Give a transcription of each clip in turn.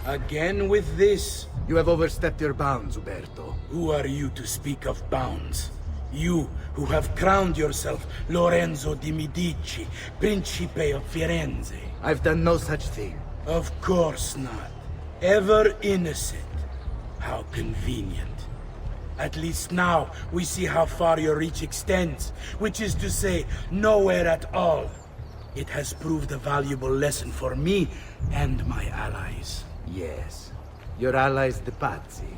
Again with this? You have overstepped your bounds, Uberto. Who are you to speak of bounds? You, who have crowned yourself Lorenzo di Medici, Principe of Firenze. I've done no such thing. Of course not. Ever innocent. How convenient. At least now, we see how far your reach extends, which is to say, nowhere at all. It has proved a valuable lesson for me and my allies. Yes. Your allies, the Pazzi.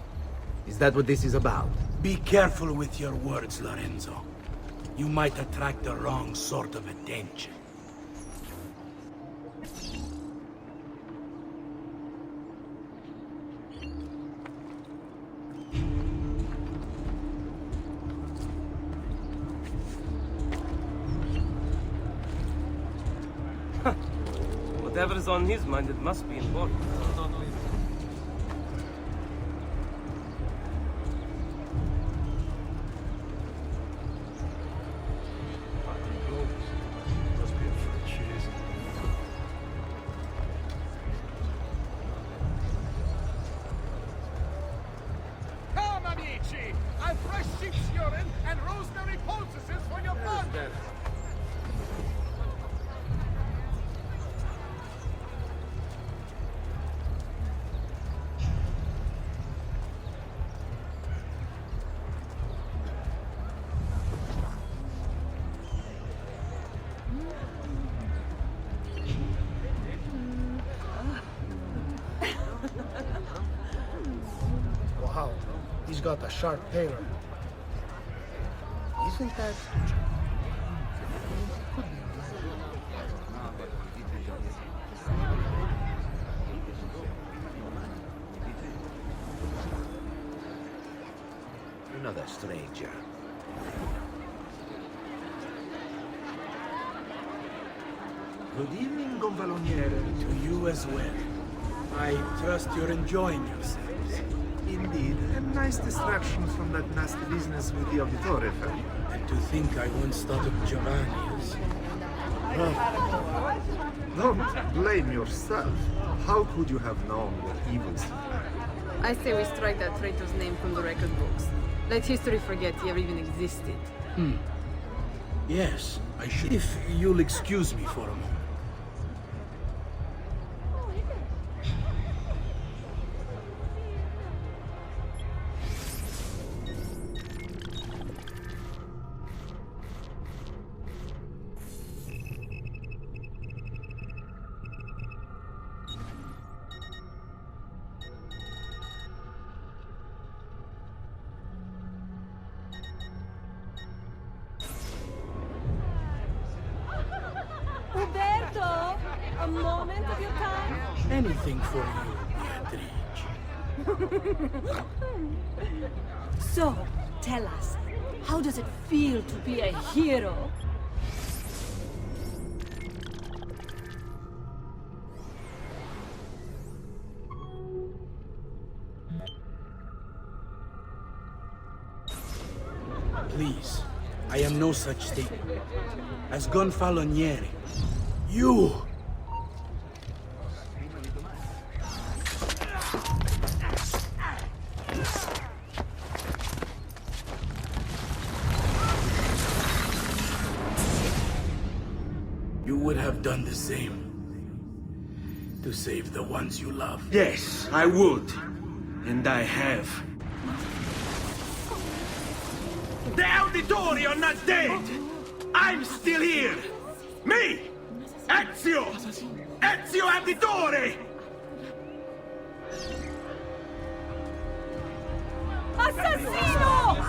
Is that what this is about? Be careful with your words, Lorenzo. You might attract the wrong sort of attention. Whatever is on his mind, it must be important. Come, amici! I've fresh sheep's urine and rosemary poultices for your blood! Wow, he's got a sharp tailor. Isn't that... Another stranger. Good evening, Gonfaloniere. To you as well. I trust you're enjoying yourselves. Indeed, a nice distraction from that nasty business with the Auditore family. And to think I once thought of Giovanni as... Don't blame yourself. How could you have known what evils? I say we strike that traitor's name from the record books. Let history forget he ever even existed. Yes, I should. If you'll excuse me for a moment. Uberto! A moment of your time? Anything for you, Beatrice. So, tell us, how does it feel to be a hero? Please, I am no such thing. As Gonfaloniere, you! You would have done the same. To save the ones you love. Yes, I would. And I have. The Auditore are not dead! I'm still here! Me! Ezio! Ezio Auditore! Assassino!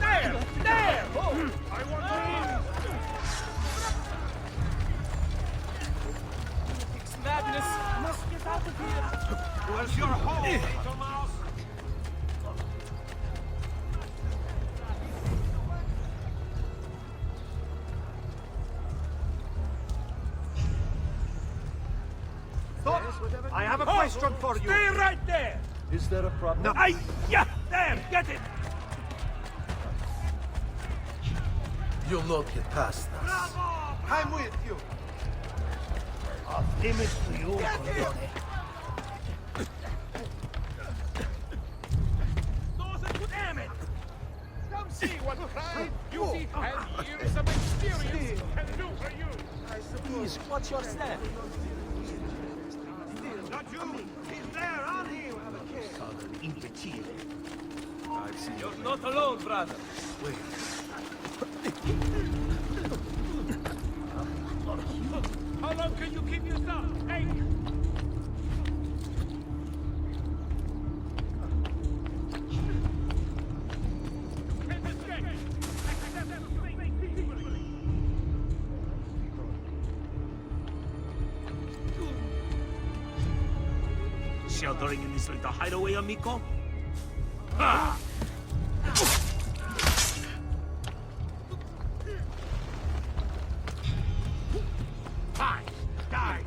There! There! Oh, I want to... It's madness. Must get out of here. Where's your home, little mouse? Stop! I have a question for you. Stay right there! Is there a problem? No. Aye! Yeah! There! Get it! You'll not get past us. I'm with you. Off limits to you, Condone. Damn it! Come see what pride, beauty, and years of experience can do for you. Please, what's your step? Not you. He's there, on him. Southern imbecile. You're not alone, brother. How long can you keep yourself? Hey! Sheltering in this little hideaway, amico? Ha! Fine! Die!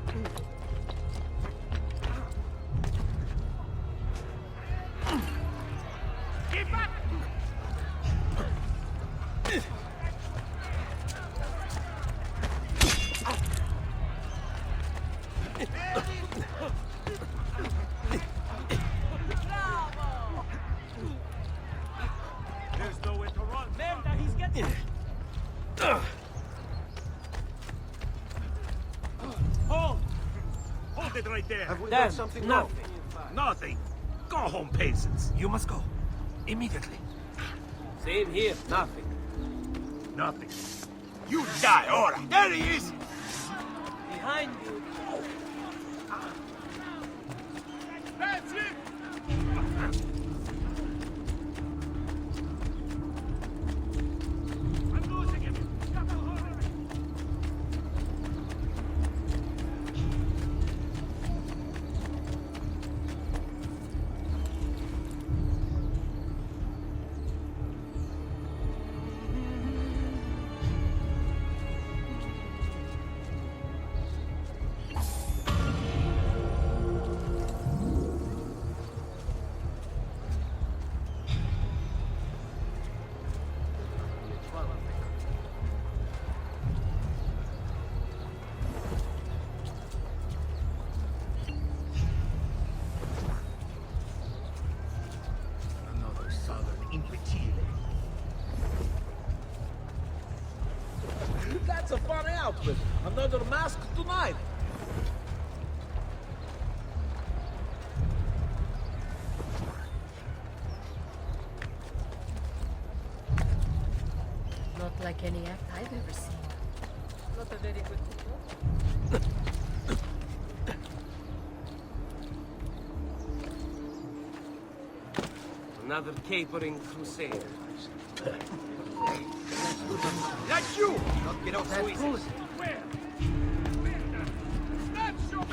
Keep back! There's nowhere to run. Merda, he's getting... Hold! Hold it right there. Have we Damn, done something wrong? nothing. Nothing. Go home, peasants. You must go. Immediately. Same here, nothing. Nothing. You die, ora! There he is! Behind you. That's it! I'm losing him! Another southern imbecile. That's a funny outfit. Another mask tonight. Not like any act I've ever seen. Not a very good football. Another capering crusade. That's you! Not get off so easy. Where? That's your...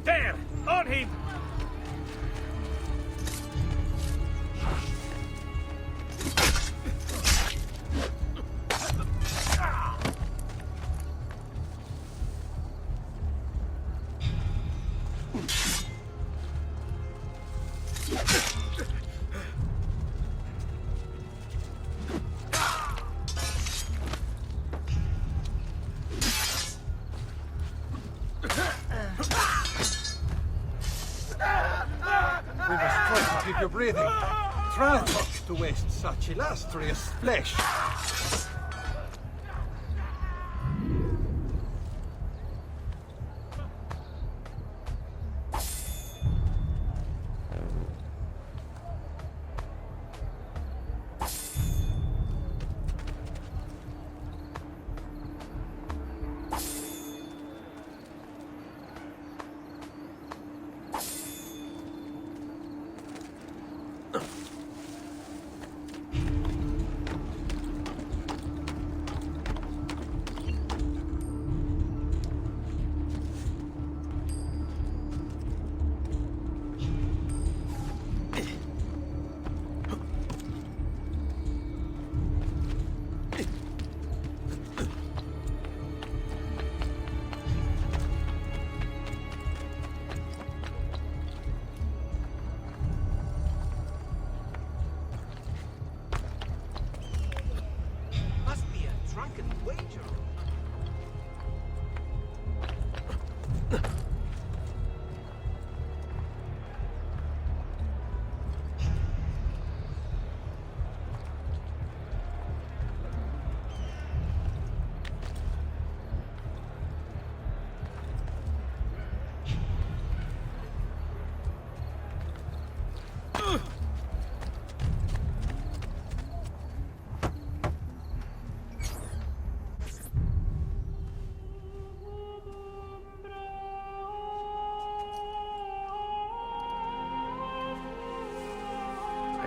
There! On him! We must try to keep you breathing. Try not to waste such illustrious flesh.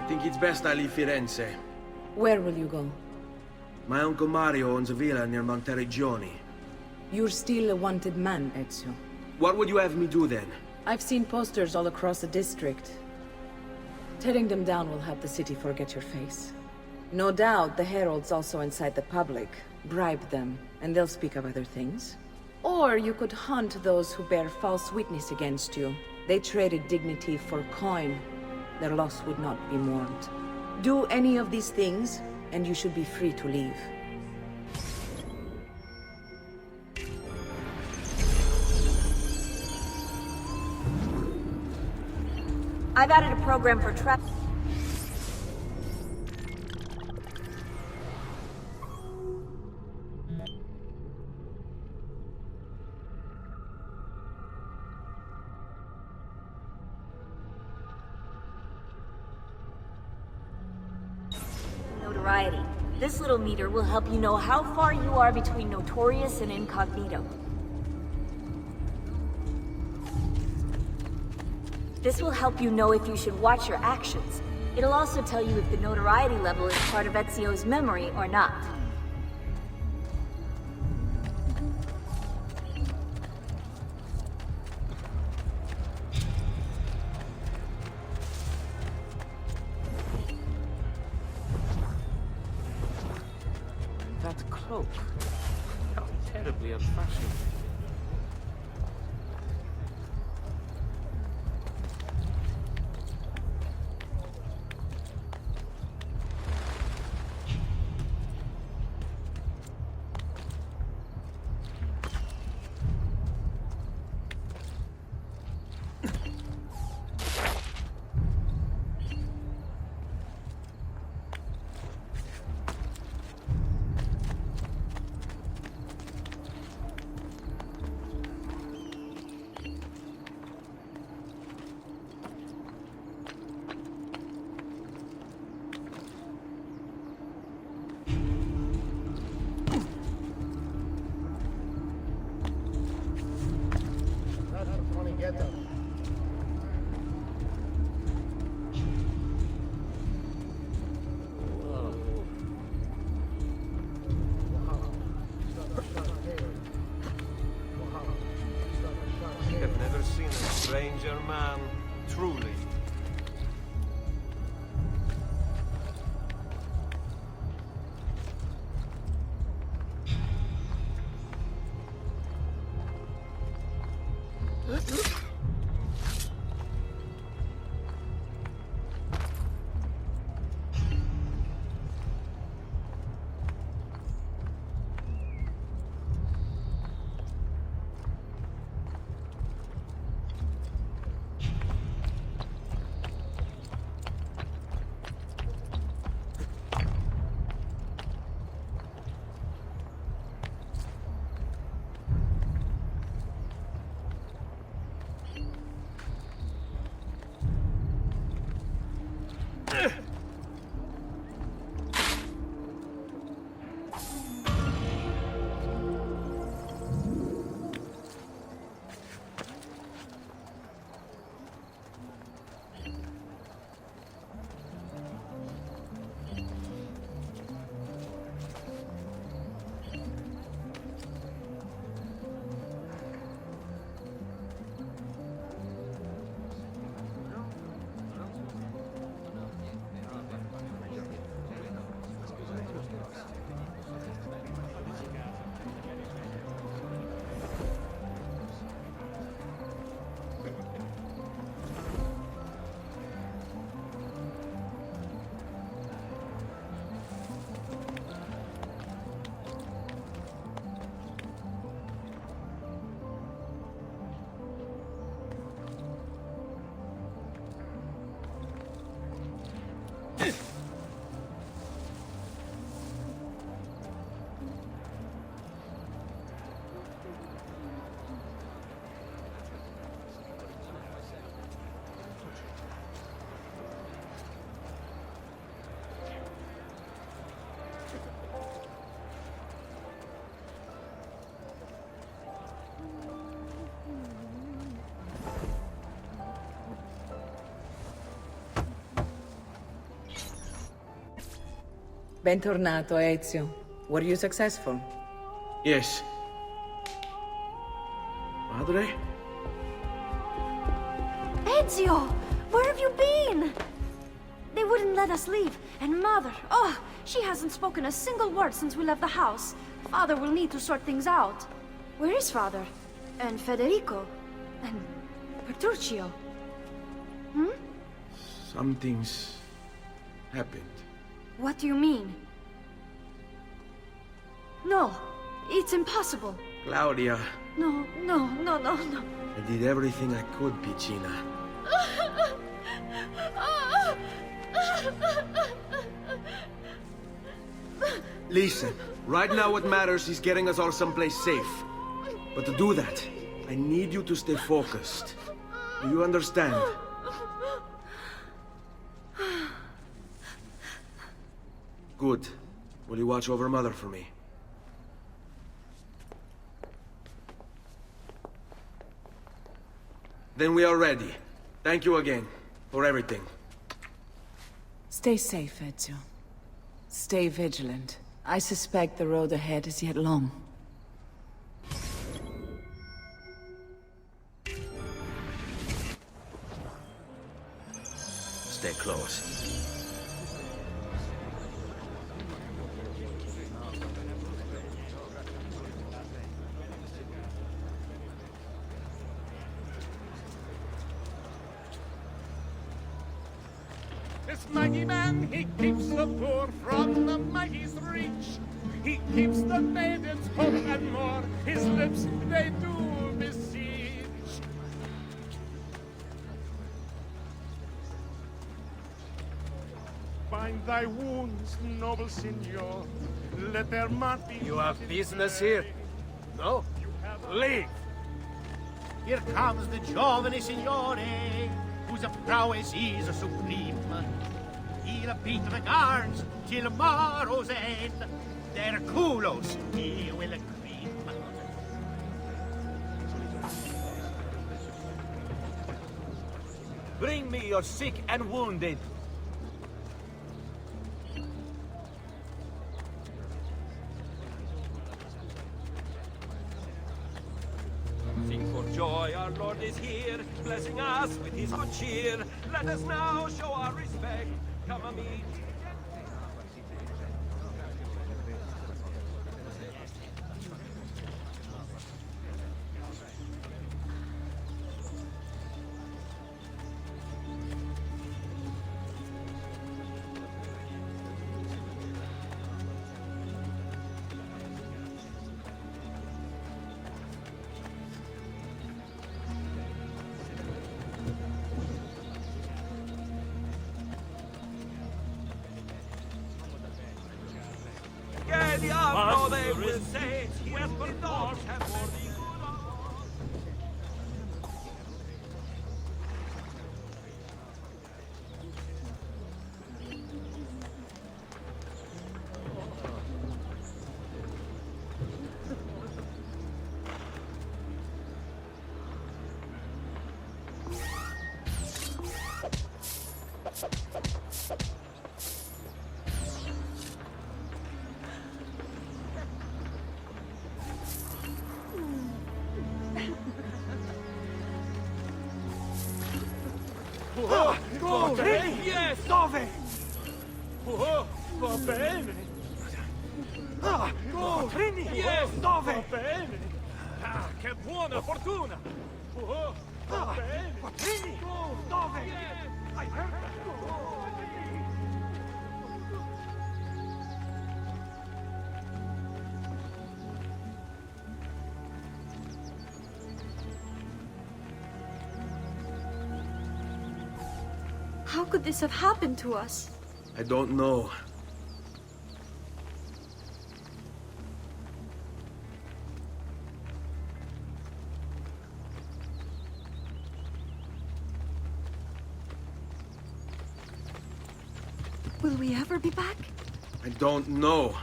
Think it's best I leave Firenze. Where will you go? My uncle Mario owns a villa near Monteregioni. You're still a wanted man, Ezio. What would you have me do then? I've seen posters all across the district. Tearing them down will help the city forget your face. No doubt the heralds also incite the public. Bribe them, and they'll speak of other things. Or you could hunt those who bear false witness against you. They traded dignity for coin. Their loss would not be mourned. Do any of these things, and you should be free to leave. I've added a program for trap. Notoriety. This little meter will help you know how far you are between Notorious and Incognito. This will help you know if you should watch your actions. It'll also tell you if the notoriety level is part of Ezio's memory or not. That cloak. How terribly old-fashioned. That's a funny getup. I've never seen a stranger man, truly. Bentornato, Ezio. Were you successful? Yes. Madre? Ezio! Where have you been? They wouldn't let us leave. And Mother, oh, she hasn't spoken a single word since we left the house. Father will need to sort things out. Where is Father? And Federico? And Petruccio? Hmm? Something's happened. What do you mean? No, it's impossible. Claudia, No. I did everything I could, Piccina. Listen, right now what matters is getting us all someplace safe. But to do that, I need you to stay focused. Do you understand? Good. Will you watch over Mother for me? Then we are ready. Thank you again for everything. Stay safe, Ezio. Stay vigilant. I suspect the road ahead is yet long. Stay close. This mighty man, he keeps the poor from the mighty's reach. He keeps the maidens hope and more. His lips, they do beseech. Bind thy wounds, noble signor. Let their mark be. You have business here? No? Leave! Here comes the giovane signore, whose prowess is supreme. He'll beat the guards till morrow's end. Their culos he will cream. Bring me your sick and wounded. Sing for joy, our Lord is here, blessing us with his good cheer. Let us now show our respect. Come a meet. Che diavolo they will say, whisper dogs have more the good of us. Yes! Dove? Oh, va bene. Ah, go! Yes! Dove? Va bene. Ah, che buona fortuna. Oh, va bene. Go, dove? I heard that. How could this have happened to us? I don't know. Will we ever be back? I don't know.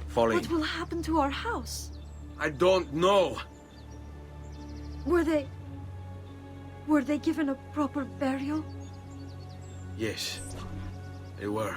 Falling. What will happen to our house? I don't know. Were they Were they given a proper burial? Yes, they were.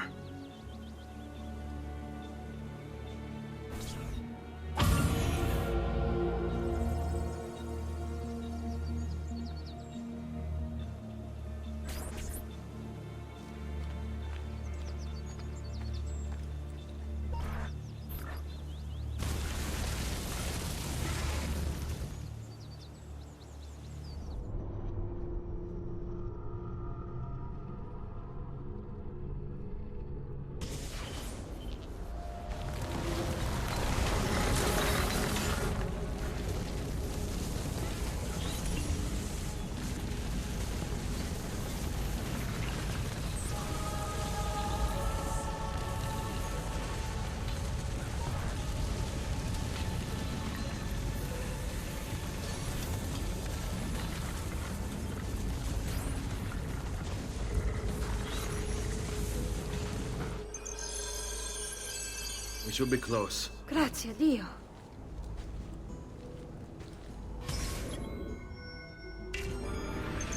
We should be close. Grazie Dio.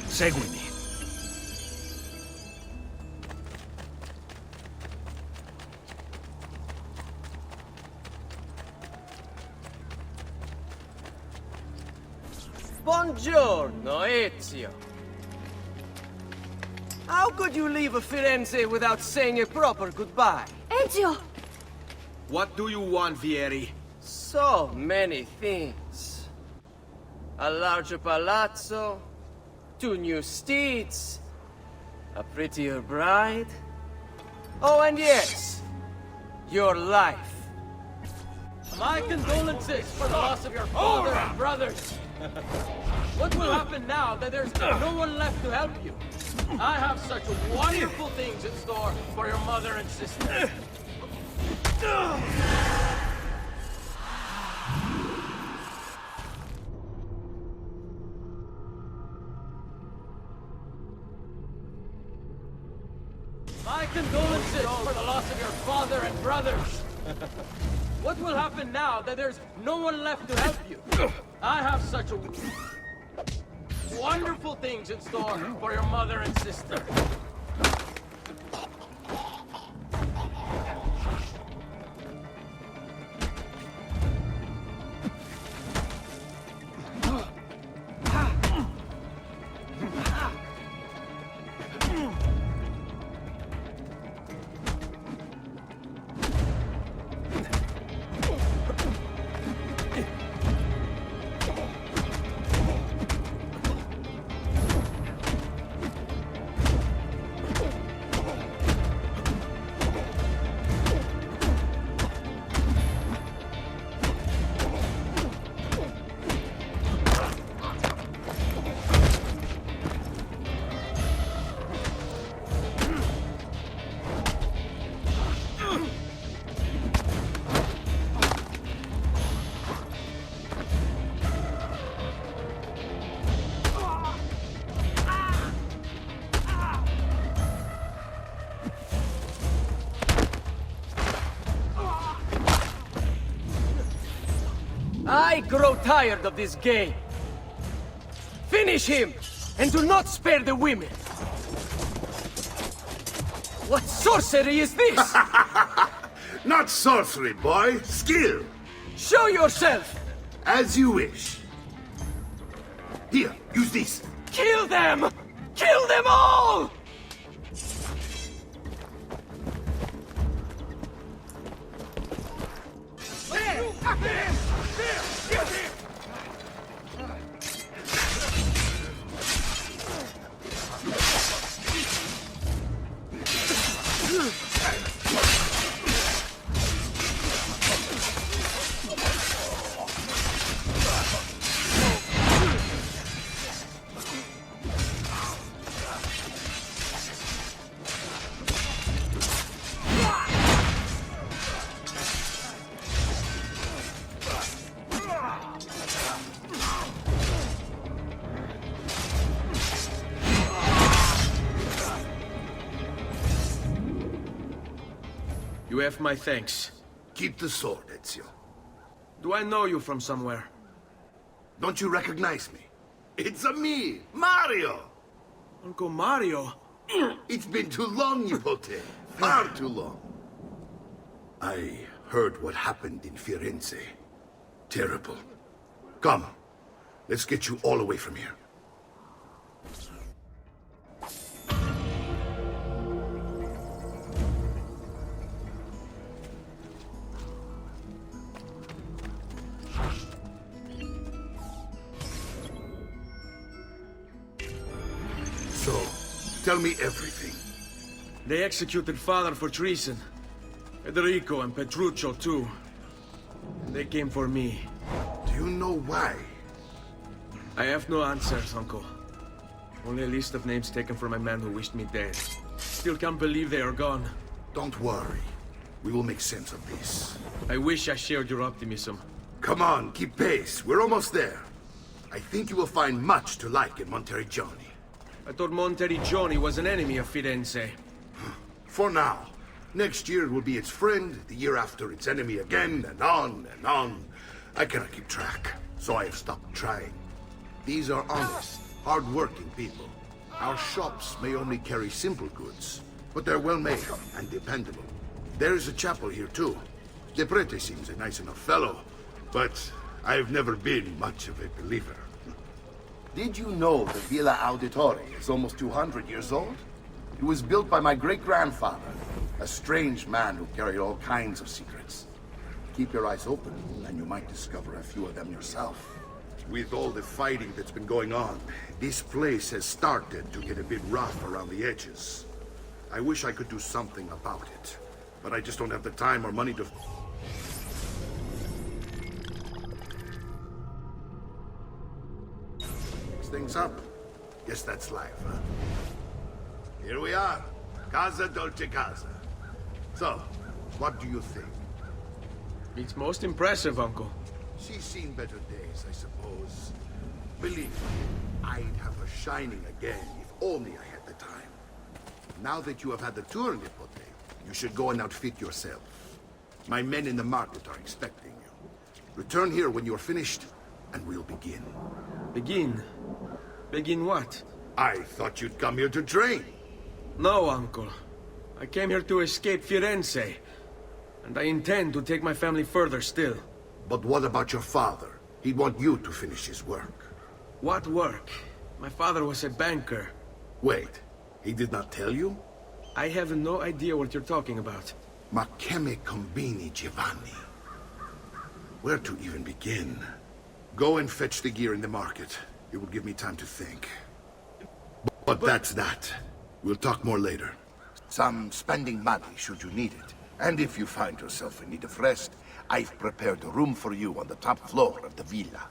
Seguimi. Buongiorno, Ezio. How could you leave Firenze without saying a proper goodbye? Ezio! What do you want, Vieri? So many things. A larger palazzo, 2 new steeds, a prettier bride. Oh, and yes, your life. My condolences for the loss of your father and brothers. What will happen now that there's no one left to help you? I have such wonderful things in store for your mother and sister. My condolences for the loss of your father and brothers. What will happen now that there's no one left to help you? I have such wonderful things in store for your mother and sister. I grow tired of this game. Finish him, and do not spare the women. What sorcery is this? Not sorcery, boy. Skill. Show yourself! As you wish. Here, use this. Kill them! Kill them all! You have my thanks. Keep the sword, Ezio. Do I know you from somewhere? Don't you recognize me? It's a me, Mario! Uncle Mario? It's been too long, Nipote. Far too long. I heard what happened in Firenze. Terrible. Come, let's get you all away from here. So, tell me everything. They executed father for treason. Federico and Petruccio too. And they came for me. Do you know why? I have no answers, Uncle. Only a list of names taken from a man who wished me dead. Still can't believe they are gone. Don't worry. We will make sense of this. I wish I shared your optimism. Come on, keep pace. We're almost there. I think you will find much to like in Monteriggioni. I thought Monteriggioni was an enemy of Firenze. For now. Next year it will be its friend, the year after its enemy again, and on and on. I cannot keep track, so I have stopped trying. These are honest, hard-working people. Our shops may only carry simple goods, but they're well-made and dependable. There is a chapel here, too. De Prete seems a nice enough fellow, but I've never been much of a believer. Did you know the Villa Auditore is almost 200 years old? It was built by my great-grandfather, a strange man who carried all kinds of secrets. Keep your eyes open, and you might discover a few of them yourself. With all the fighting that's been going on, this place has started to get a bit rough around the edges. I wish I could do something about it, but I just don't have the time or money to... Fix things up. Guess that's life, huh? Here we are. Casa Dolce Casa. So, what do you think? It's most impressive, Uncle. She's seen better days, I suppose. Believe me, I'd have her shining again if only I had the time. Now that you have had the tour, Nipote, you should go and outfit yourself. My men in the market are expecting you. Return here when you're finished, and we'll begin. Begin? Begin what? I thought you'd come here to train. No, Uncle. I came here to escape Firenze. And I intend to take my family further still. But what about your father? He'd want you to finish his work. What work? My father was a banker. Wait, he did not tell you? I have no idea what you're talking about. Ma che me combini, Giovanni? Where to even begin? Go and fetch the gear in the market. It will give me time to think. But that's that. We'll talk more later. Some spending money should you need it. And if you find yourself in need of rest, I've prepared a room for you on the top floor of the villa.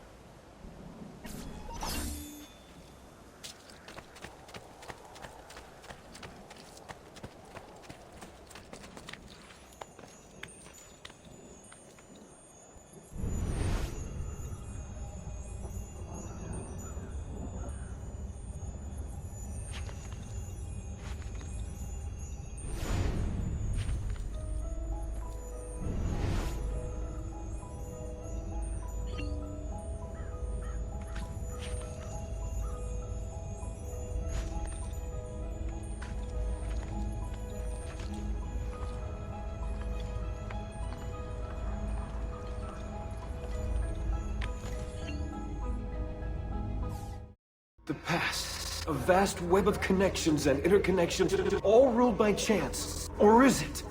The past. A vast web of connections and interconnections, all ruled by chance. Or is it?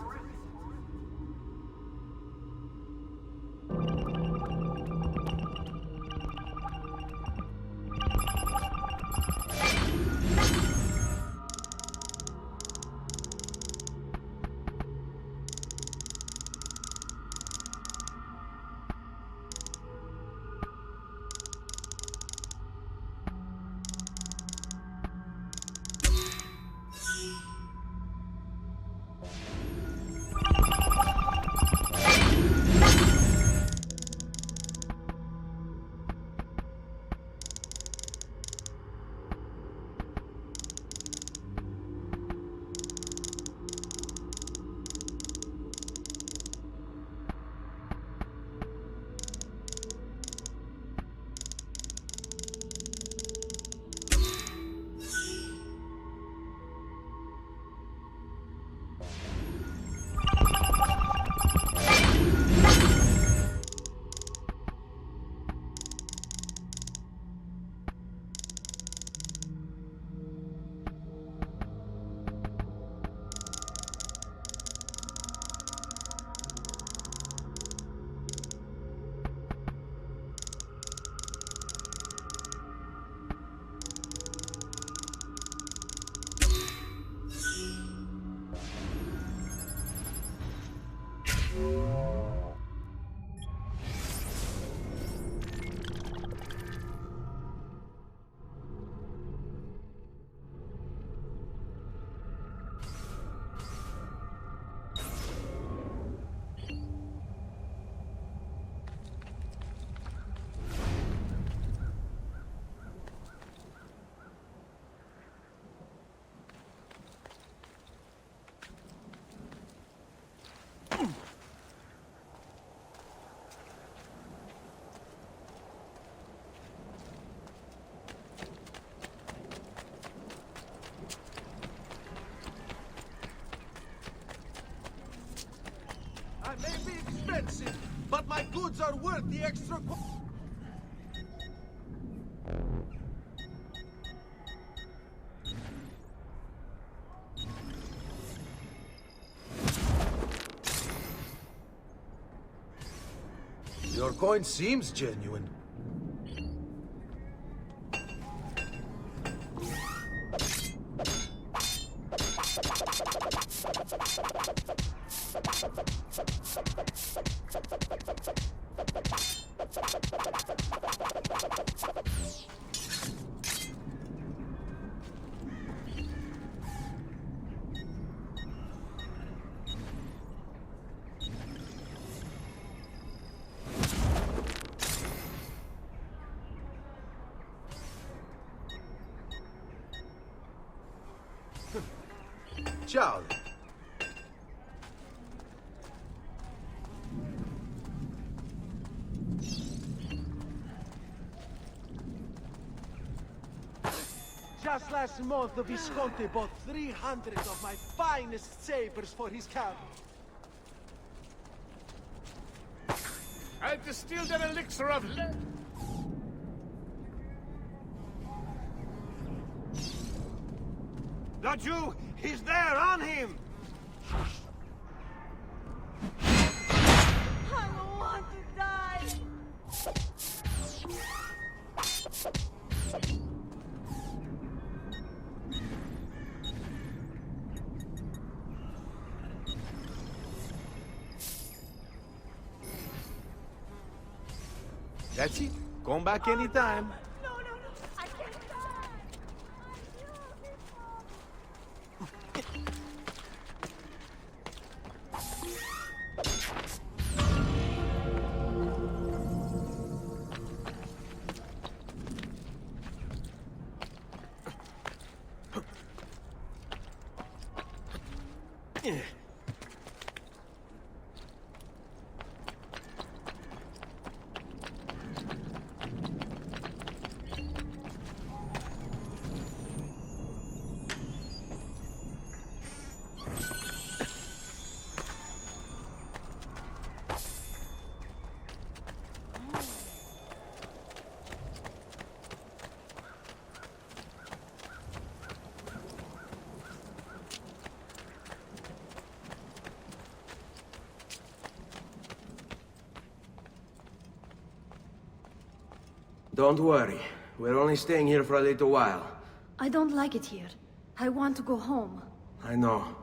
goods are worth the extra... Your coin seems genuine. Ciao. Just last month, the Visconti bought 300 of my finest sabers for his camp. I've distilled an elixir of life. The Jew! He's there, on him! I don't want to die. That's it. Come back anytime. No, I can't die. Don't worry. We're only staying here for a little while. I don't like it here. I want to go home. I know.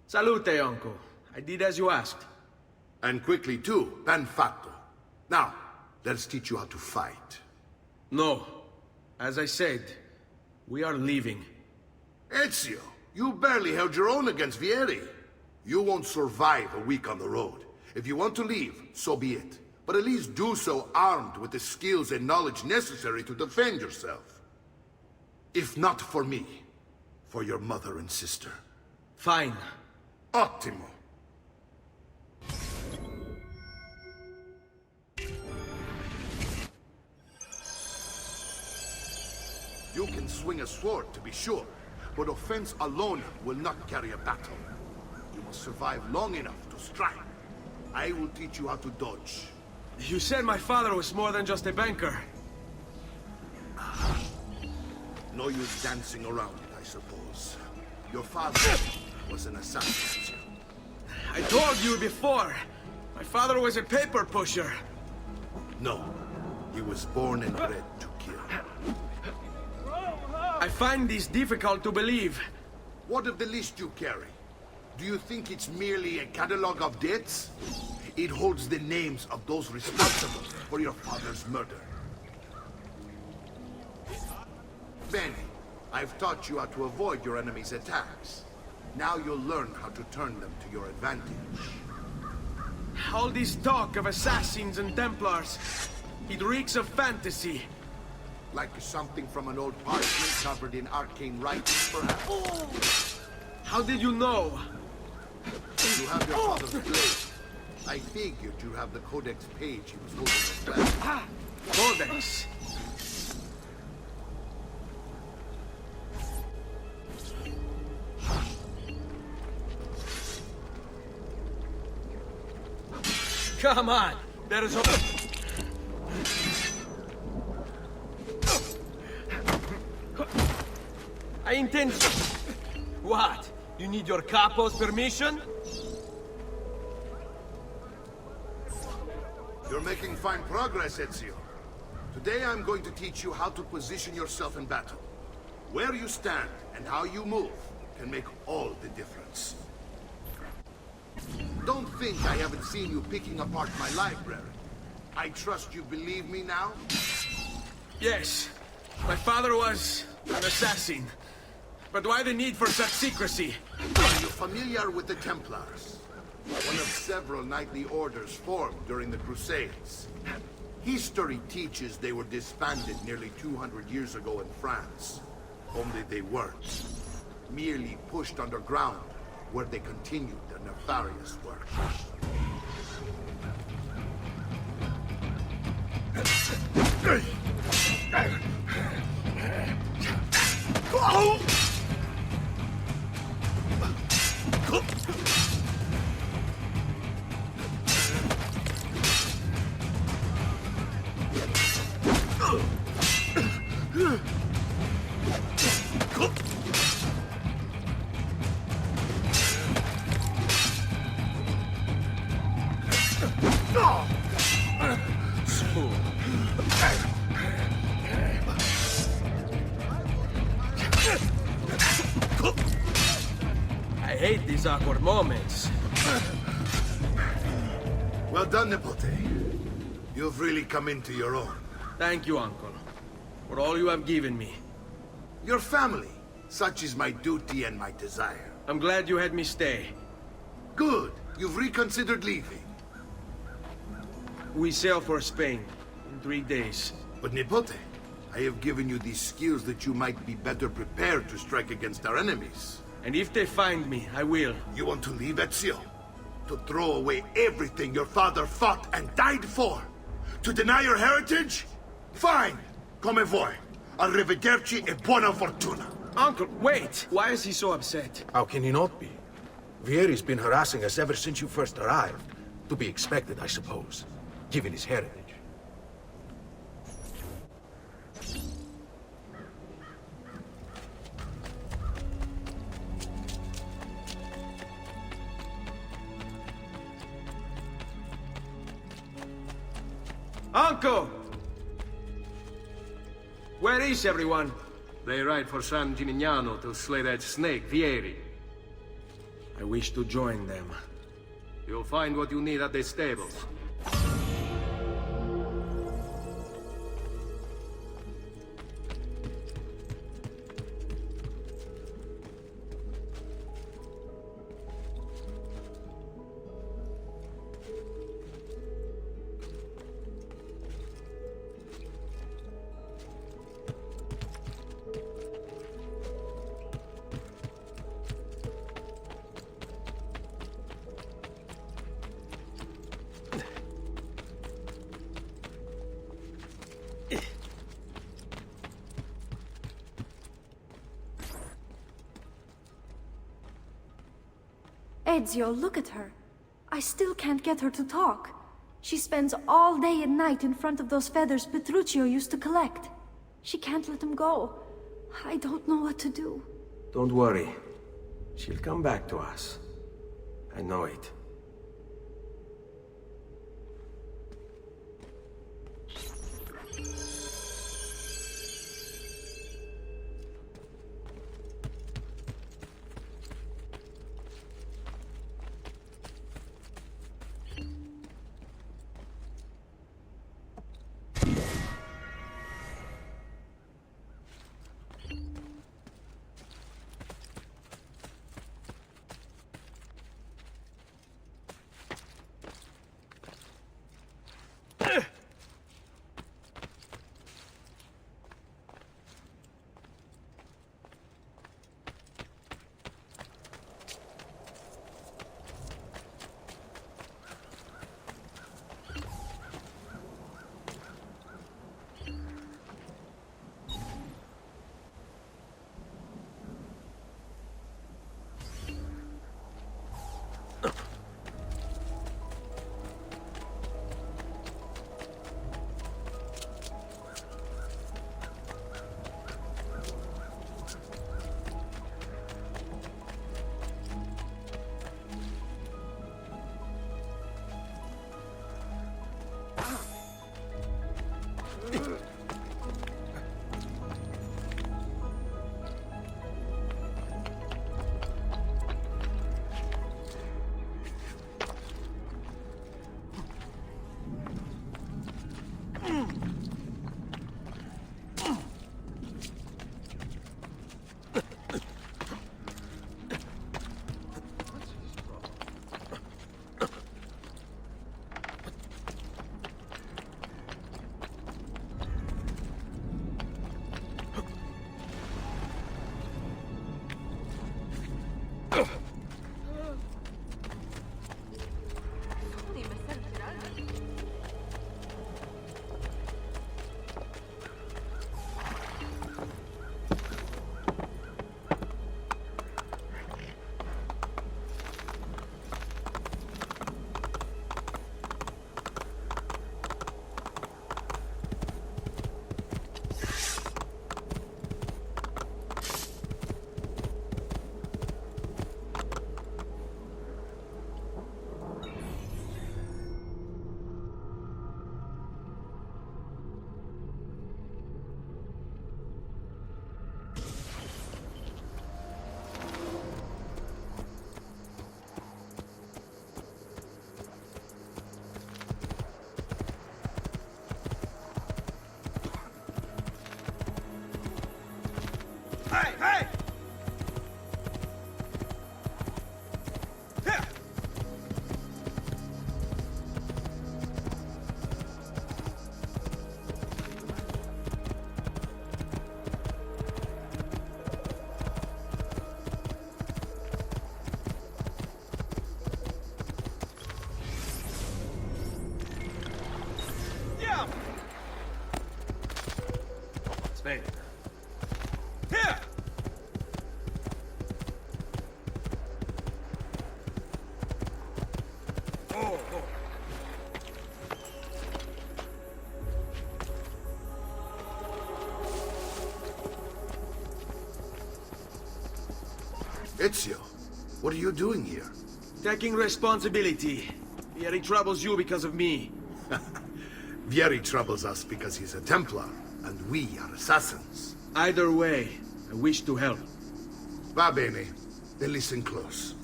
Salute, uncle. I did as you asked. And quickly too, ben fatto. Now, let's teach you how to fight. No. As I said, we are leaving. Ezio, you barely held your own against Vieri. You won't survive a week on the road. If you want to leave, so be it. But at least do so armed with the skills and knowledge necessary to defend yourself. If not for me, for your mother and sister. Fine. Ottimo. You can swim. swing a sword, to be sure, but offense alone will not carry a battle. You must survive long enough to strike. I will teach you how to dodge. You said my father was more than just a banker. No use dancing around it, I suppose. Your father was an assassin. I told you before. My father was a paper pusher. No. He was born and bred to kill. I find this difficult to believe. What of the list you carry? Do you think it's merely a catalog of debts? It holds the names of those responsible for your father's murder. Benny, I've taught you how to avoid your enemy's attacks. Now you'll learn how to turn them to your advantage. All this talk of assassins and Templars, it reeks of fantasy. Like something from an old parchment covered in arcane writings, perhaps? How did you know? You have your father's blade. I figured you have the codex page he was holding as well. Codex? Come on! There is a... I intend... What? You need your capo's permission? You're making fine progress, Ezio. Today I'm going to teach you how to position yourself in battle. Where you stand and how you move can make all the difference. Don't think I haven't seen you picking apart my library. I trust you believe me now? Yes. My father was an assassin. But why the need for such secrecy? Are you familiar with the Templars? One of several knightly orders formed during the Crusades. History teaches they were disbanded nearly 200 years ago in France. Only they weren't. Merely pushed underground, where they continued their nefarious work. I hate these awkward moments. Well done, Nipote. You've really come into your own. Thank you, Uncle, for all you have given me. Your family. Such is my duty and my desire. I'm glad you had me stay. Good. You've reconsidered leaving. We sail for Spain in 3 days. But Nipote, I have given you these skills that you might be better prepared to strike against our enemies. And if they find me, I will. You want to leave Ezio? To throw away everything your father fought and died for? To deny your heritage? Fine! Come voi. Arrivederci e buona fortuna. Uncle, wait! Why is he so upset? How can he not be? Vieri's been harassing us ever since you first arrived. To be expected, I suppose, given his heritage. Uncle! Where is everyone? They ride for San Gimignano to slay that snake, Vieri. I wish to join them. You'll find what you need at the stables. Ezio, look at her. I still can't get her to talk. She spends all day and night in front of those feathers Petruchio used to collect. She can't let them go. I don't know what to do. Don't worry. She'll come back to us. I know it. Spade. Here! Ezio, what are you doing here? Taking responsibility. Vieri troubles you because of me. Vieri troubles us because he's a Templar, and we are assassins. Either way, I wish to help. Va bene. Then listen close.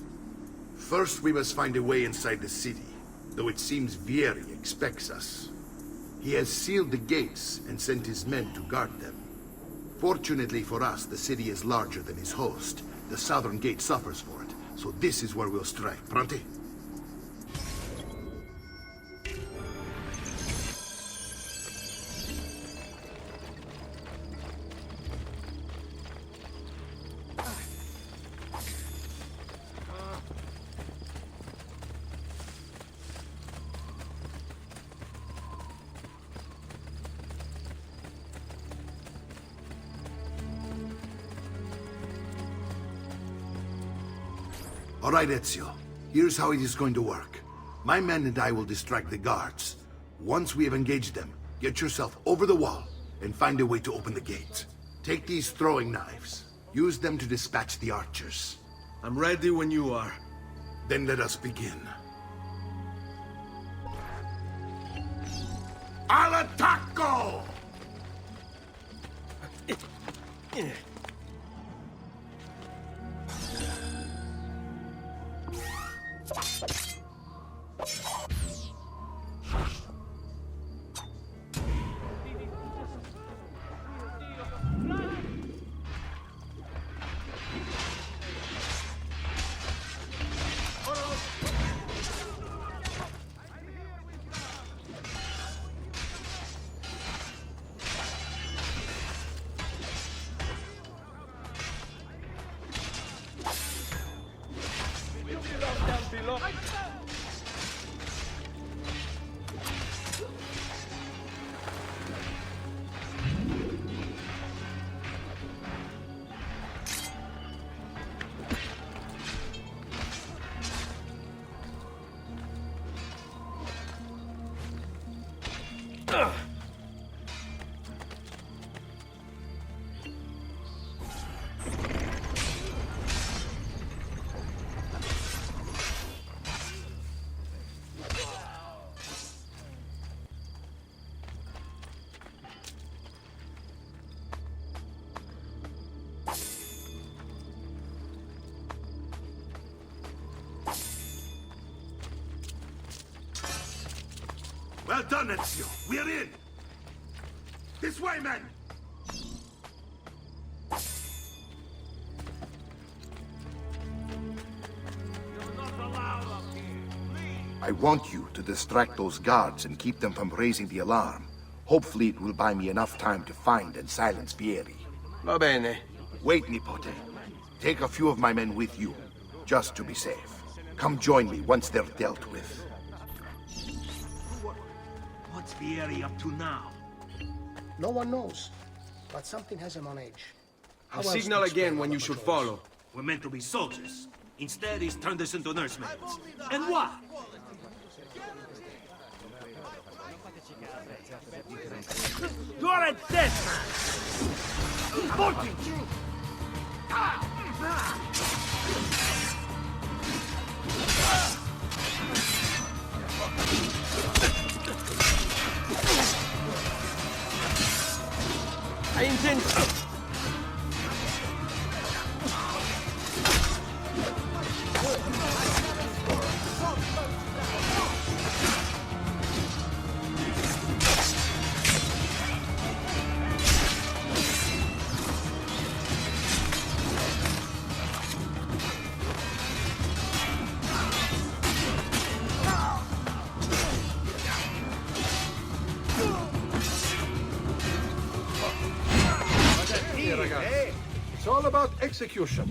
First, we must find a way inside the city, though it seems Vieri expects us. He has sealed the gates and sent his men to guard them. Fortunately for us, the city is larger than his host. The southern gate suffers for it, so this is where we'll strike. Pronti? All right, Ezio. Here's how it is going to work. My men and I will distract the guards. Once we have engaged them, get yourself over the wall and find a way to open the gate. Take these throwing knives. Use them to dispatch the archers. I'm ready when you are. Then let us begin. Al attacco! Well done, Ezio. We're in. This way, men. I want you to distract those guards and keep them from raising the alarm. Hopefully it will buy me enough time to find and silence Vieri. Va bene. Wait, Nipote. Take a few of my men with you, just to be safe. Come join me once they're dealt with. What's Vieri up to now? No one knows, but something has him on edge. I'll signal again when you should follow. We're meant to be soldiers. Instead, he's turned us into nursemaids. And what? You're a dead man! Morty! I intend... It's all about execution.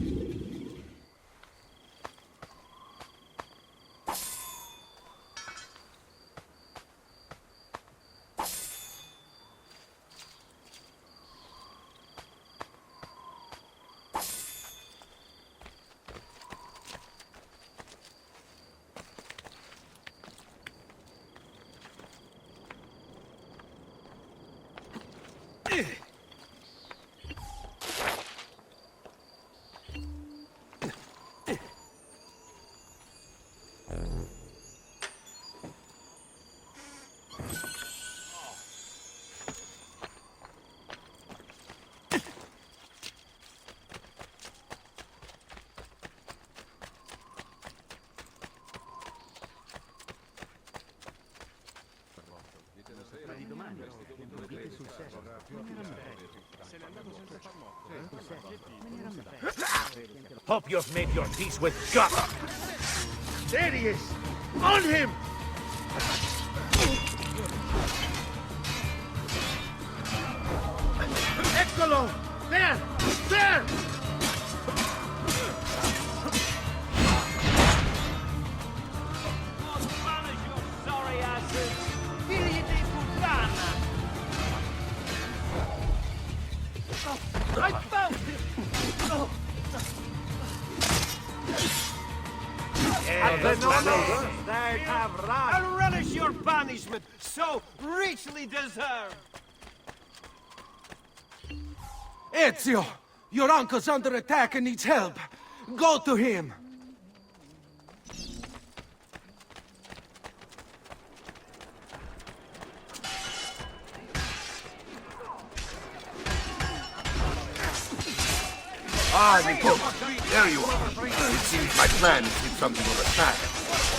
Hope you've made your peace with God. There he is! On him! Eccolo! There! There! Sorry asses! Figli di puttana! I found him! And relish your banishment, so richly deserved. Ezio! Your uncle's under attack and needs help. Go to him! Ah, Nico, there you are. It seems my plan did something of attack.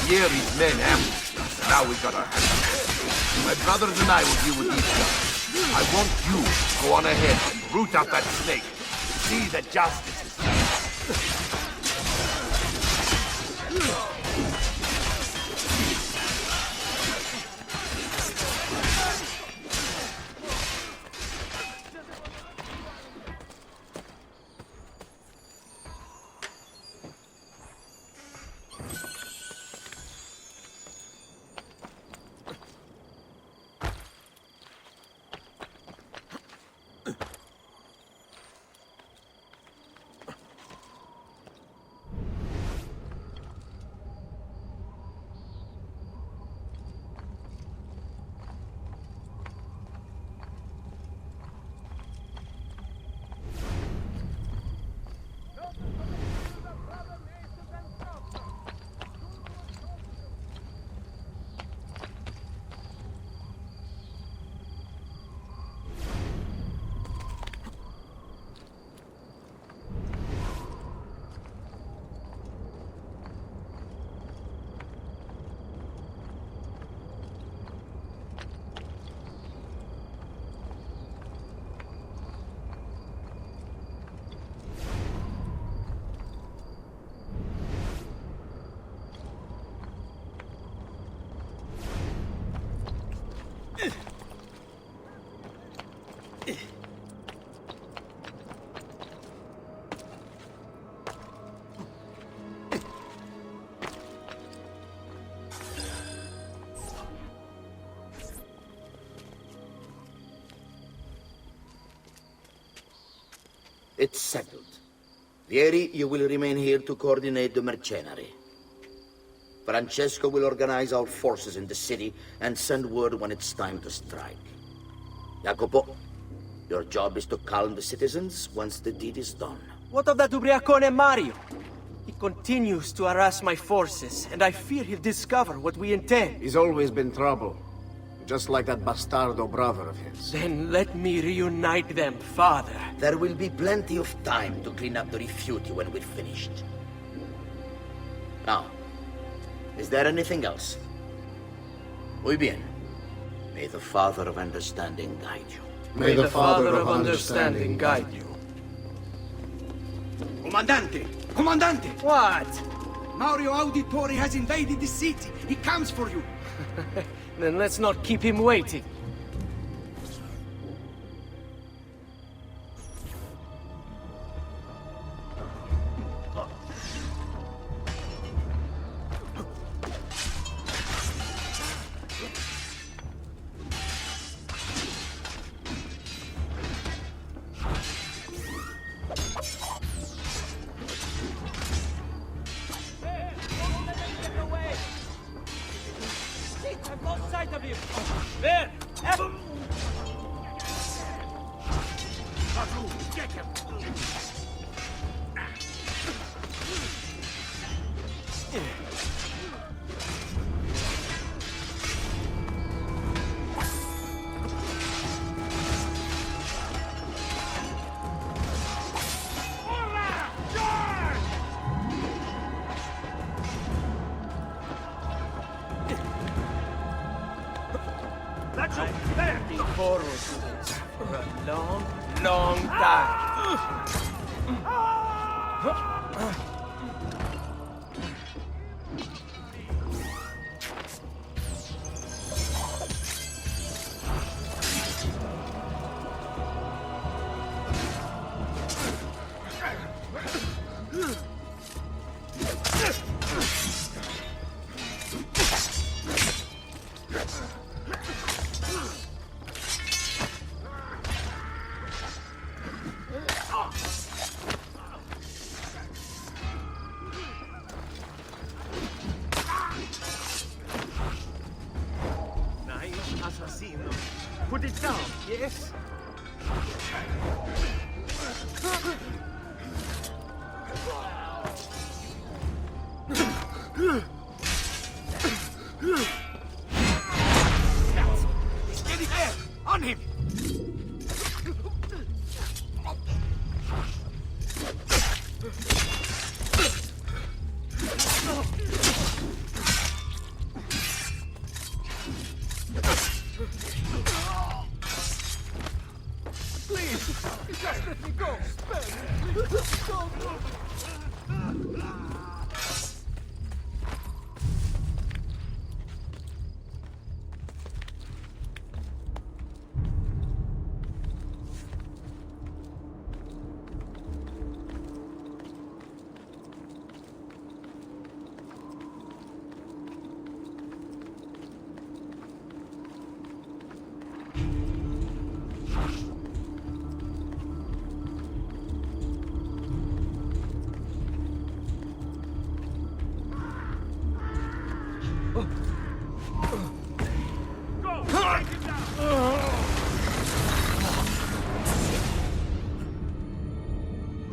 Vieri's men ambushed us, and now we got our hands full. My brothers and I will deal with these guys. I want you to go on ahead and root out that snake. See that justice is done. It's settled. Vieri, you will remain here to coordinate the mercenary. Francesco will organize our forces in the city and send word when it's time to strike. Jacopo, your job is to calm the citizens once the deed is done. What of that Ubriacone Mario? He continues to harass my forces, and I fear he'll discover what we intend. He's always been trouble. Just like that bastardo brother of his. Then let me reunite them, father. There will be plenty of time to clean up the rifiuti when we're finished. Now, is there anything else? Muy bien. May the Father of Understanding guide you. May the Father of Understanding guide you. Comandante! Comandante! What? Mario Auditore has invaded the city. He comes for you. Then let's not keep him waiting. There! Get him! I've been forward to this for a long, long time. put it down, yes? Steady there! On him! Please, just let me go. Spare me, please. Don't move.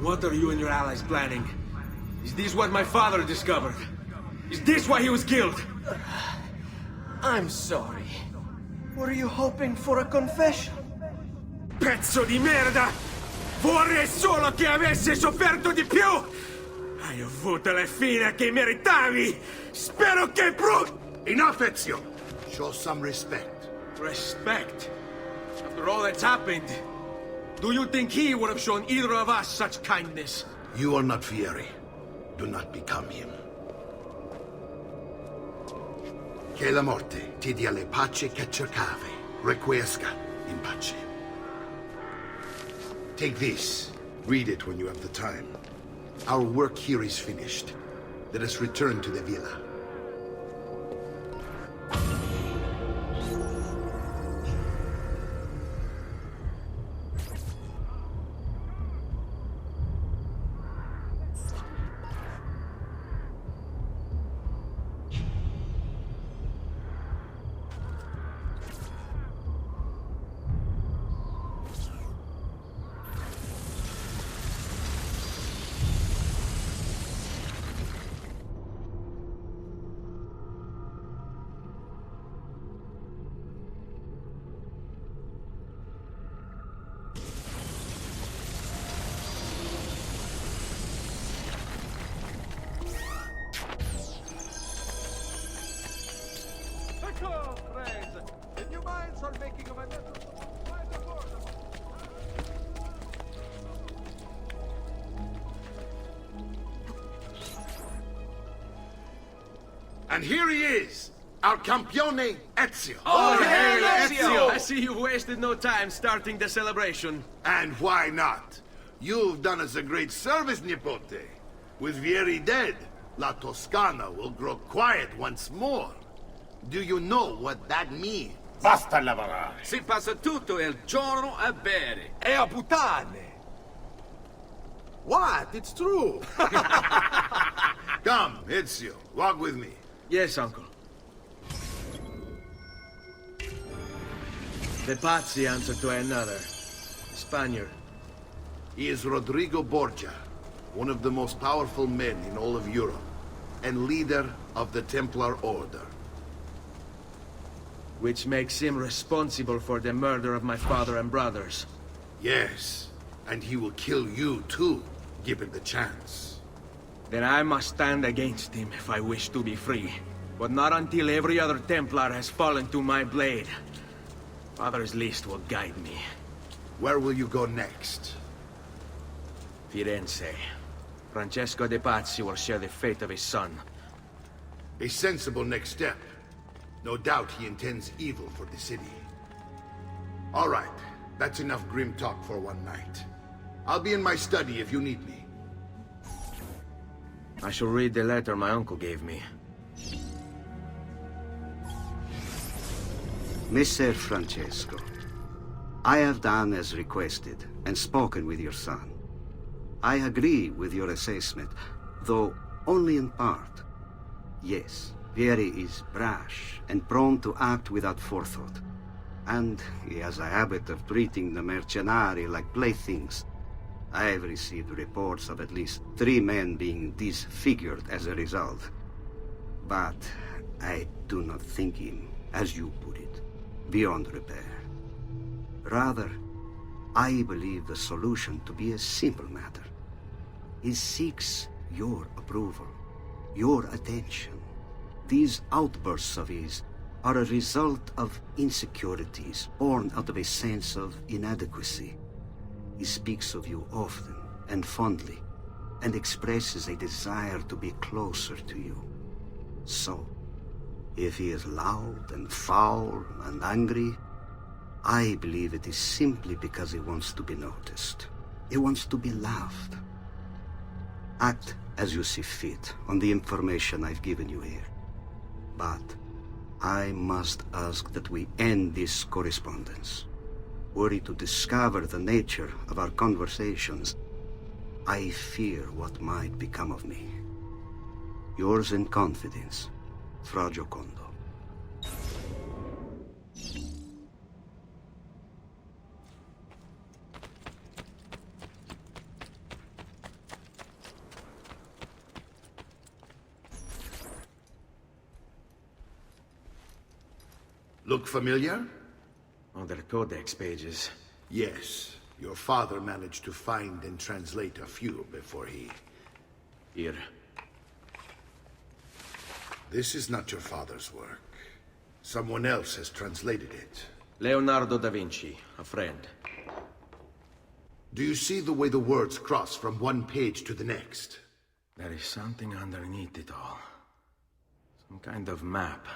What are you and your allies planning? Is this what my father discovered? Is this why he was killed? I'm sorry. Were you hoping for a confession? Pezzo di merda! Vorrei solo che avessi sofferto di più! Hai avuto la fine che meritavi! Spero che Enough, Ezio! Show some respect. Respect? After all that's happened, do you think he would have shown either of us such kindness? You are not Fieri. Do not become him. Che la morte ti dia le pace che cercavi. Requiesca in pace. Take this. Read it when you have the time. Our work here is finished. Let us return to the villa. And here he is, our campione Ezio. Oh, hey, Ezio! I see you've wasted no time starting the celebration. And why not? You've done us a great service, Nipote. With Vieri dead, La Toscana will grow quiet once more. Do you know what that means? Basta lavorare. Si passa tutto il giorno a bere. E a puttane! What? It's true. Come, Ezio, walk with me. Yes, uncle. The Pazzi answer to another. Spaniard. He is Rodrigo Borgia, one of the most powerful men in all of Europe, and leader of the Templar Order. Which makes him responsible for the murder of my father and brothers. Yes, and he will kill you too, given the chance. Then I must stand against him if I wish to be free. But not until every other Templar has fallen to my blade. Father's list will guide me. Where will you go next? Firenze. Francesco de Pazzi will share the fate of his son. A sensible next step. No doubt he intends evil for the city. All right, that's enough grim talk for one night. I'll be in my study if you need me. I shall read the letter my uncle gave me. Messer Francesco, I have done as requested and spoken with your son. I agree with your assessment, though only in part. Yes, Vieri is brash and prone to act without forethought. And he has a habit of treating the mercenari like playthings. I have received reports of at least 3 men being disfigured as a result. But I do not think him, as you put it, beyond repair. Rather, I believe the solution to be a simple matter. He seeks your approval, your attention. These outbursts of his are a result of insecurities born out of a sense of inadequacy. He speaks of you often and fondly, and expresses a desire to be closer to you. So, if he is loud and foul and angry, I believe it is simply because he wants to be noticed. He wants to be loved. Act as you see fit on the information I've given you here. But I must ask that we end this correspondence. Were he to discover the nature of our conversations, I fear what might become of me. Yours in confidence, Fra Giocondo. Look familiar? On their codex pages. Yes. Your father managed to find and translate a few before he... Here. This is not your father's work. Someone else has translated it. Leonardo da Vinci, a friend. Do you see the way the words cross from one page to the next? There is something underneath it all. Some kind of map.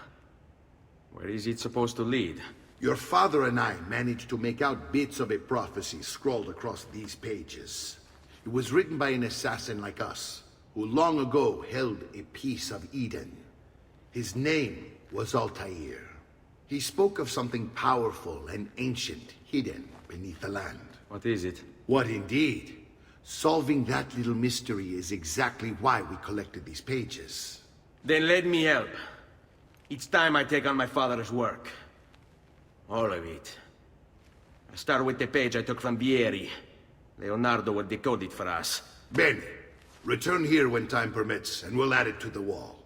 Where is it supposed to lead? Your father and I managed to make out bits of a prophecy scrawled across these pages. It was written by an assassin like us, who long ago held a piece of Eden. His name was Altair. He spoke of something powerful and ancient hidden beneath the land. What is it? What indeed? Solving that little mystery is exactly why we collected these pages. Then let me help. It's time I take on my father's work. All of it. I start with the page I took from Vieri. Leonardo will decode it for us. Bene. Return here when time permits, and we'll add it to the wall.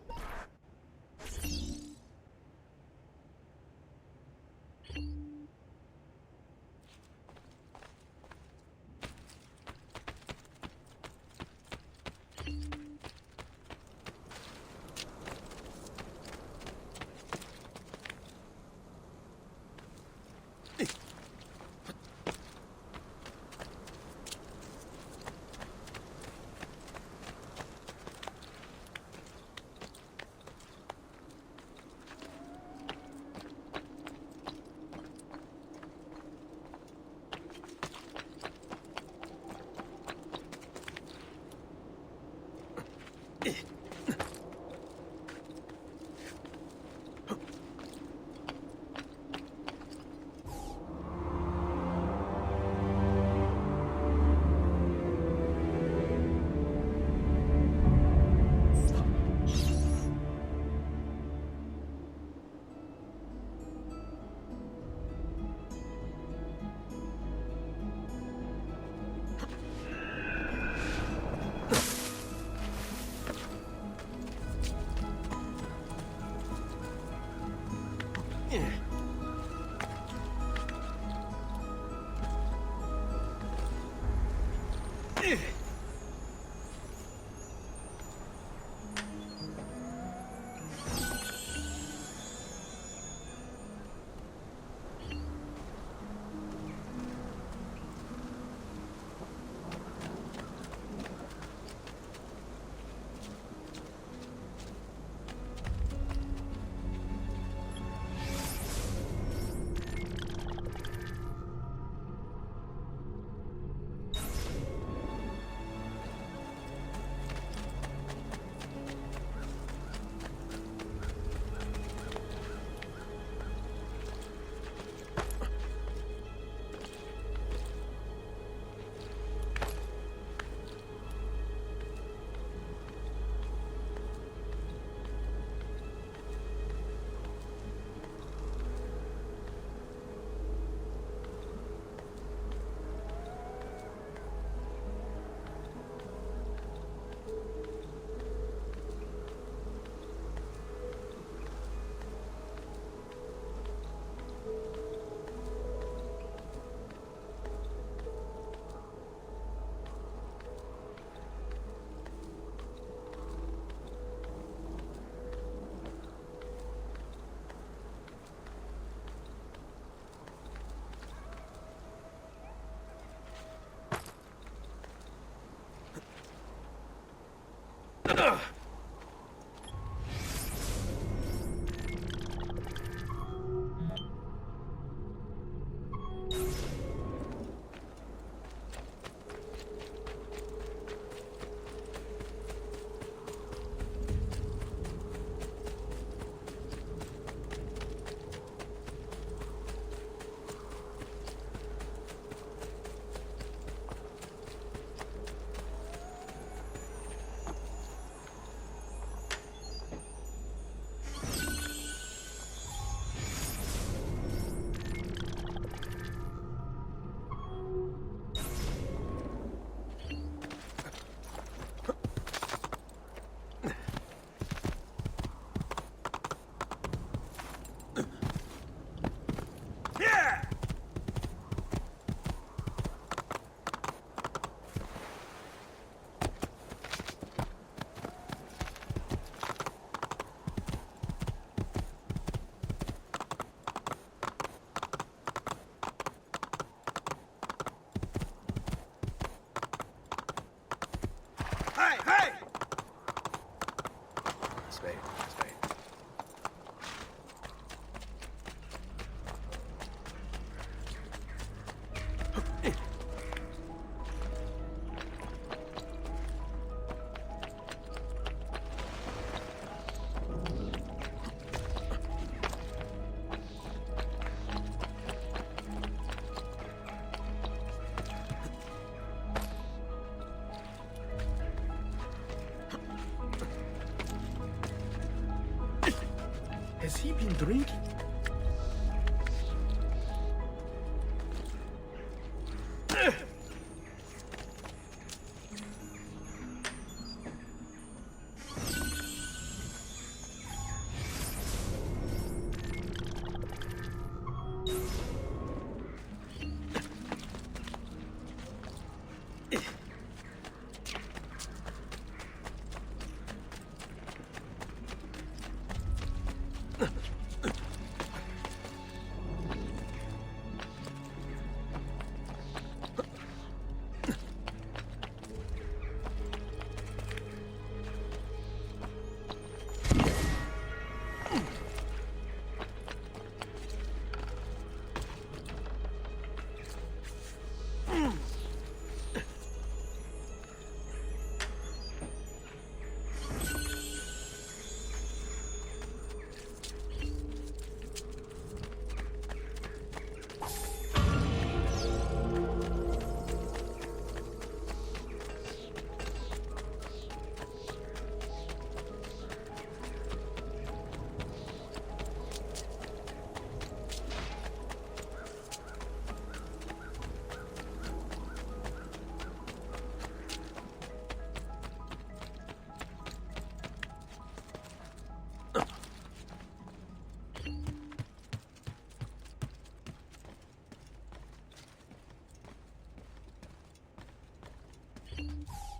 spade, a spade. Has he been drinking?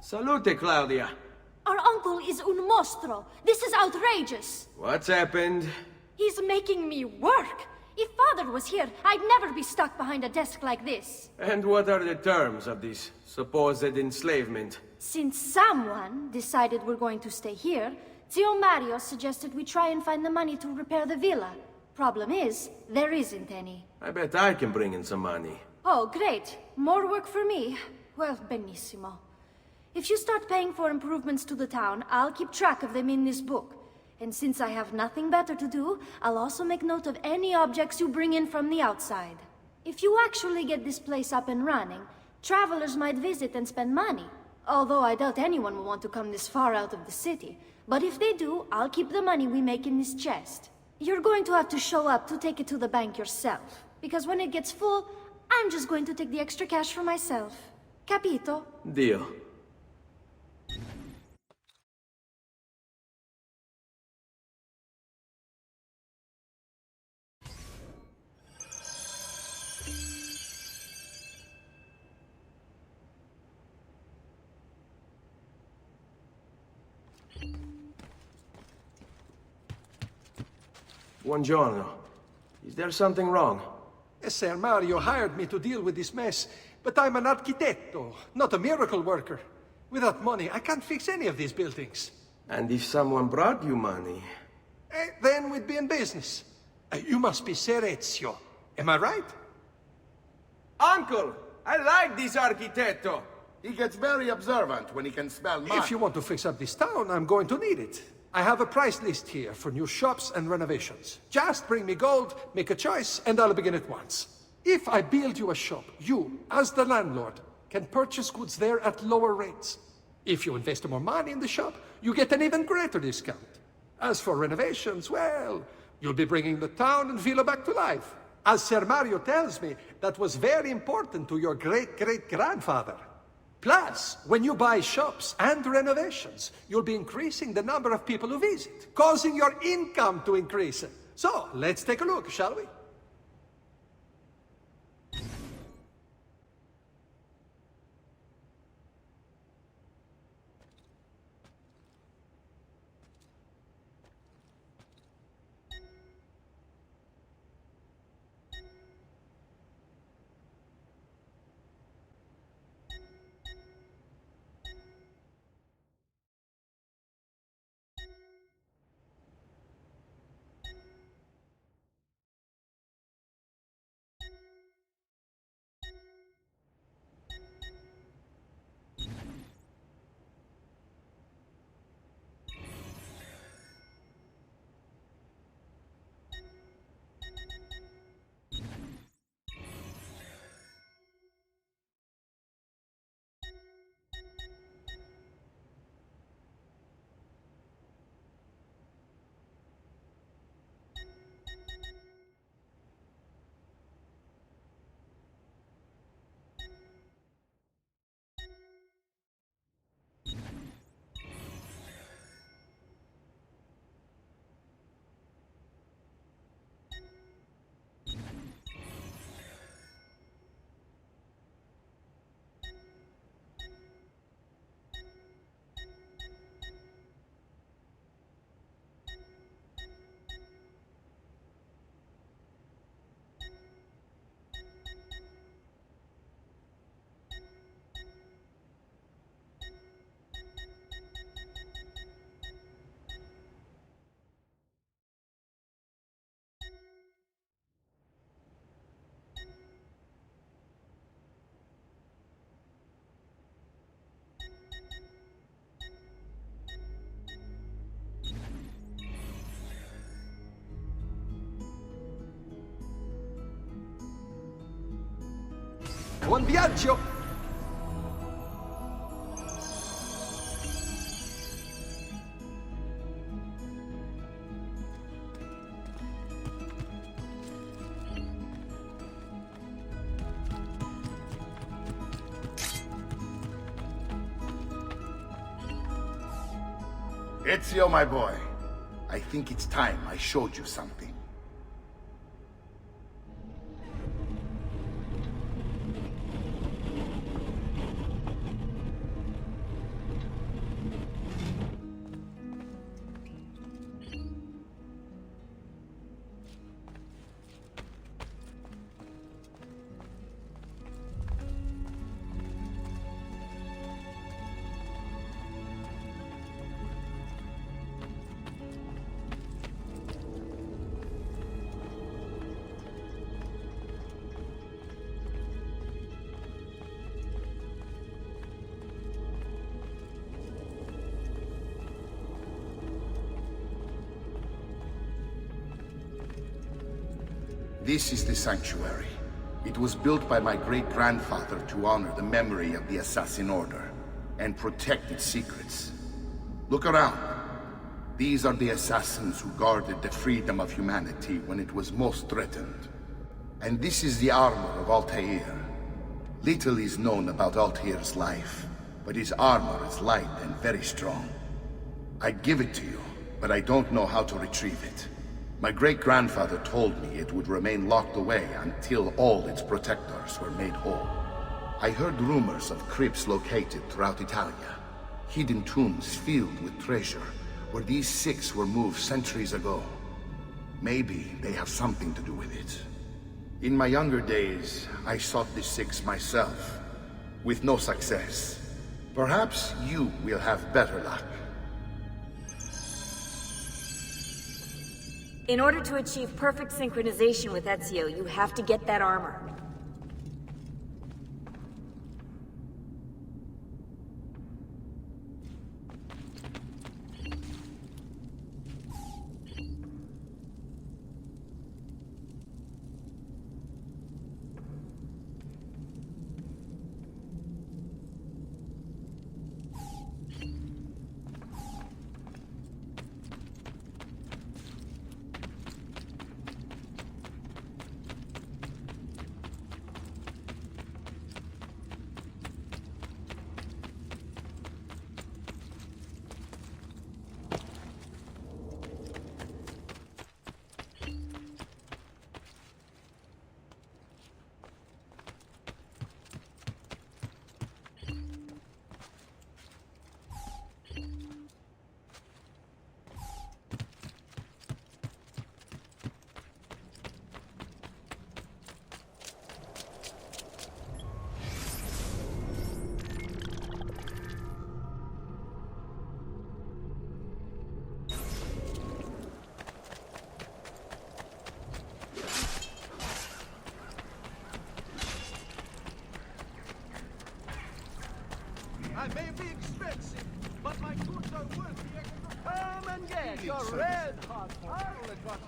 Salute, Claudia. Our uncle is un mostro. This is outrageous. What's happened? He's making me work. If Father was here, I'd never be stuck behind a desk like this. And what are the terms of this supposed enslavement? Since someone decided we're going to stay here, Zio Mario suggested we try and find the money to repair the villa. Problem is, there isn't any. I bet I can bring in some money. Oh, great. More work for me. Well, benissimo. If you start paying for improvements to the town, I'll keep track of them in this book. And since I have nothing better to do, I'll also make note of any objects you bring in from the outside. If you actually get this place up and running, travelers might visit and spend money. Although I doubt anyone will want to come this far out of the city. But if they do, I'll keep the money we make in this chest. You're going to have to show up to take it to the bank yourself. Because when it gets full, I'm just going to take the extra cash for myself. Capito? Deal. Buongiorno. Is there something wrong? Ser Mario hired me to deal with this mess, but I'm an architetto, not a miracle worker. Without money, I can't fix any of these buildings. And if someone brought you money? Then we'd be in business. You must be Ser Ezio. Am I right? Uncle! I like this architetto! He gets very observant when he can smell money. If you want to fix up this town, I'm going to need it. I have a price list here for new shops and renovations. Just bring me gold, make a choice, and I'll begin at once. If I build you a shop, you, as the landlord, can purchase goods there at lower rates. If you invest more money in the shop, you get an even greater discount. As for renovations, well, you'll be bringing the town and villa back to life. As Ser Mario tells me, that was very important to your great-great-grandfather. Plus, when you buy shops and renovations, you'll be increasing the number of people who visit, causing your income to increase. So, let's take a look, shall we? Buon viaggio! Ezio, my boy, I think it's time I showed you something. This is the sanctuary. It was built by my great-grandfather to honor the memory of the Assassin Order and protect its secrets. Look around. These are the assassins who guarded the freedom of humanity when it was most threatened. And this is the armor of Altair. Little is known about Altair's life, but his armor is light and very strong. I'd give it to you, but I don't know how to retrieve it. My great-grandfather told me it would remain locked away until all its protectors were made whole. I heard rumors of crypts located throughout Italia, hidden tombs filled with treasure, where these six were moved centuries ago. Maybe they have something to do with it. In my younger days, I sought the six myself, with no success. Perhaps you will have better luck. In order to achieve perfect synchronization with Ezio, you have to get that armor. I may be expensive, but my goods are worth the extra. Come and get your red hot harlequin.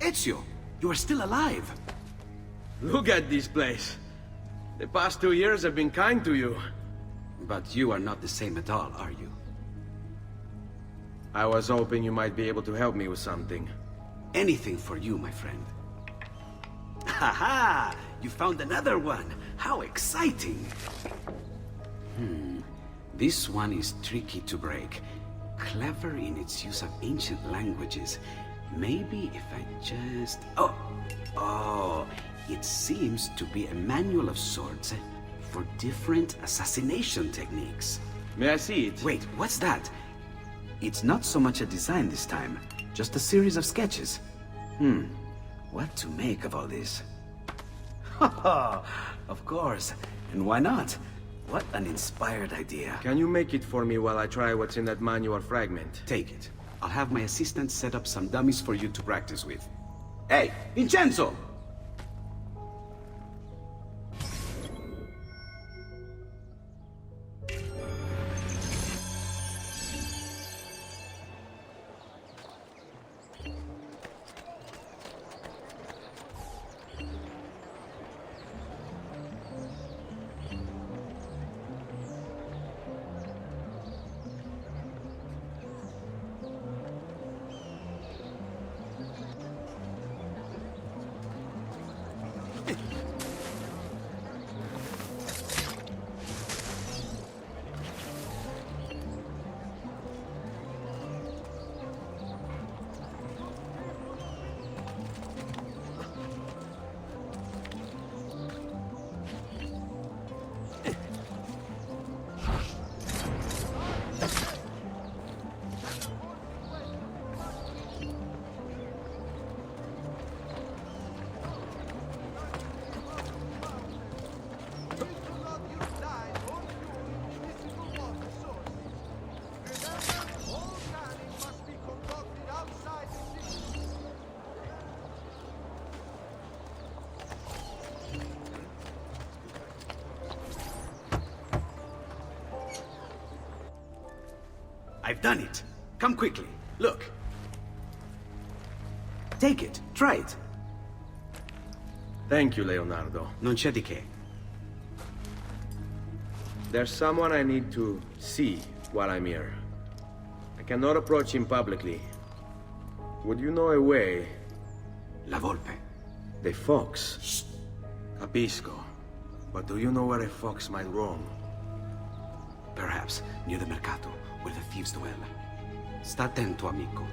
Ezio, you are still alive. Look at this place. The past 2 years have been kind to you. But you are not the same at all, are you? I was hoping you might be able to help me with something. Anything for you, my friend. Ha-ha! You found another one! How exciting! This one is tricky to break. Clever in its use of ancient languages. Maybe if I just... Oh! It seems to be a manual of sorts for different assassination techniques. May I see it? Wait, what's that? It's not so much a design this time, just a series of sketches. What to make of all this? Of course, and why not? What an inspired idea. Can you make it for me while I try what's in that manual fragment? Take it. I'll have my assistant set up some dummies for you to practice with. Hey, Vincenzo! I've done it. Come quickly. Look. Take it. Try it. Thank you, Leonardo. Non c'è di che. There's someone I need to see while I'm here. I cannot approach him publicly. Would you know a way? La Volpe. The fox. Shh. Capisco. But do you know where a fox might roam? Perhaps near the Mercato, where the thieves dwell. Sta attento, amico.